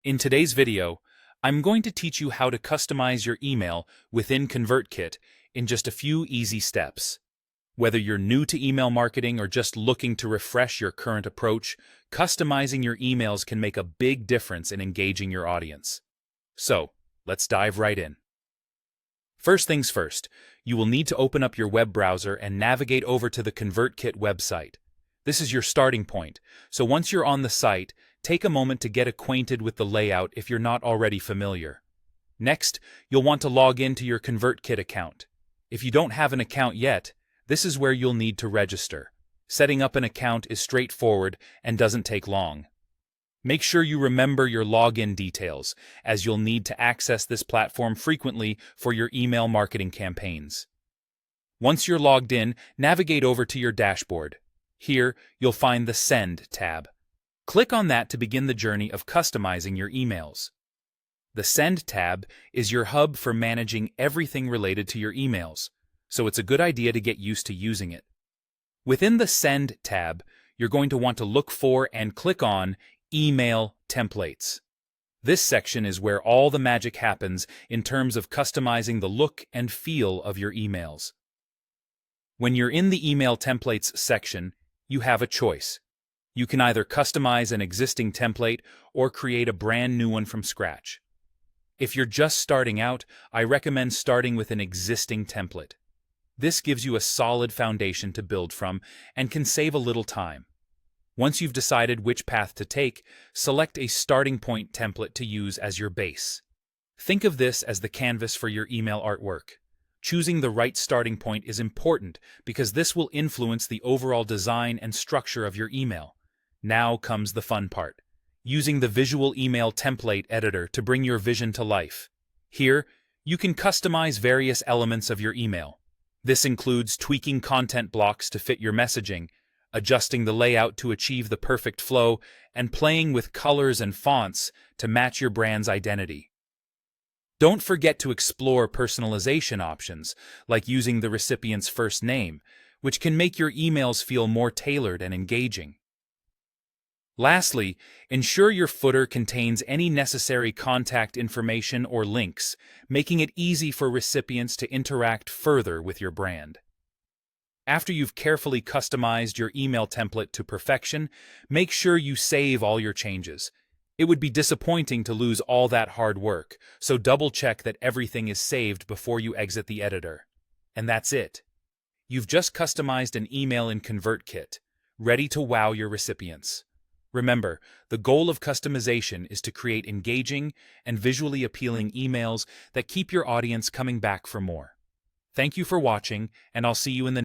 In today's video, I'm going to teach you how to customize your email within Convertkit in just a few easy steps. Whether you're new to email marketing or just looking to refresh your current approach, customizing your emails can make a big difference in engaging your audience. So, let's dive right in. First things first, you will need to open up your web browser and navigate over to the Convertkit website. This is your starting point, so once you're on the site, take a moment to get acquainted with the layout if you're not already familiar. Next, you'll want to log into your Convertkit account. If you don't have an account yet, this is where you'll need to register. Setting up an account is straightforward and doesn't take long. Make sure you remember your login details, as you'll need to access this platform frequently for your email marketing campaigns. Once you're logged in, navigate over to your dashboard. Here, you'll find the Send tab. Click on that to begin the journey of customizing your emails. The Send tab is your hub for managing everything related to your emails, so it's a good idea to get used to using it. Within the Send tab, you're going to want to look for and click on Email Templates. This section is where all the magic happens in terms of customizing the look and feel of your emails. When you're in the Email Templates section, you have a choice. You can either customize an existing template or create a brand new one from scratch. If you're just starting out, I recommend starting with an existing template. This gives you a solid foundation to build from and can save a little time. Once you've decided which path to take, select a starting point template to use as your base. Think of this as the canvas for your email artwork. Choosing the right starting point is important because this will influence the overall design and structure of your email. Now comes the fun part: using the Visual Email Template Editor to bring your vision to life. Here, you can customize various elements of your email. This includes tweaking content blocks to fit your messaging, adjusting the layout to achieve the perfect flow, and playing with colors and fonts to match your brand's identity. Don't forget to explore personalization options, like using the recipient's first name, which can make your emails feel more tailored and engaging. Lastly, ensure your footer contains any necessary contact information or links, making it easy for recipients to interact further with your brand. After you've carefully customized your email template to perfection, make sure you save all your changes. It would be disappointing to lose all that hard work, so double-check that everything is saved before you exit the editor. And that's it. You've just customized an email in Convertkit, ready to wow your recipients. Remember, the goal of customization is to create engaging and visually appealing emails that keep your audience coming back for more. Thank you for watching, and I'll see you in the